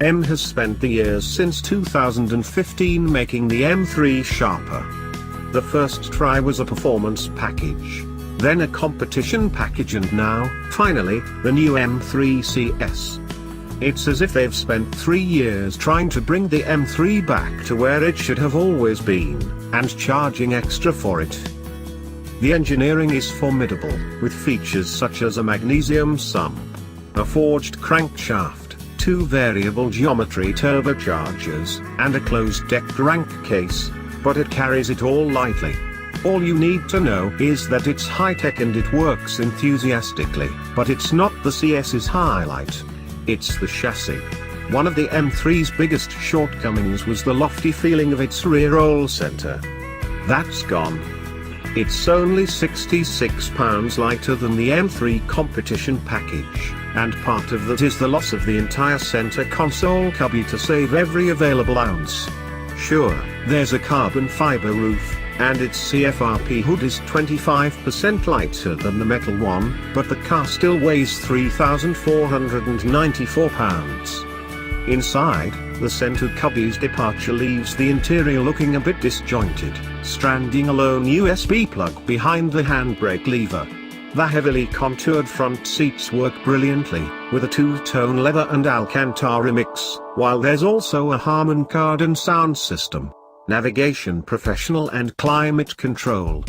M has spent the years since 2015 making the M3 sharper. The first try was a performance package, then a competition package, and now, finally, the new M3 CS. It's as if they've spent 3 years trying to bring the M3 back to where it should have always been, and charging extra for it. The engineering is formidable, with features such as a magnesium sump, a forged crankshaft, 2 variable geometry turbochargers, and a closed-deck crankcase, but it carries it all lightly. All you need to know is that it's high-tech and it works enthusiastically, but it's not the CS's highlight. It's the chassis. One of the M3's biggest shortcomings was the lofty feeling of its rear roll center. That's gone. It's only 66 pounds lighter than the M3 competition package, and part of that is the loss of the entire center console cubby to save every available ounce. Sure, there's a carbon fiber roof, and its CFRP hood is 25% lighter than the metal one, but the car still weighs 3,494 pounds. Inside, the center cubby's departure leaves the interior looking a bit disjointed, stranding a lone USB plug behind the handbrake lever. The heavily contoured front seats work brilliantly, with a 2-tone leather and Alcantara mix, while there's also a Harman Kardon sound system, navigation professional and climate control.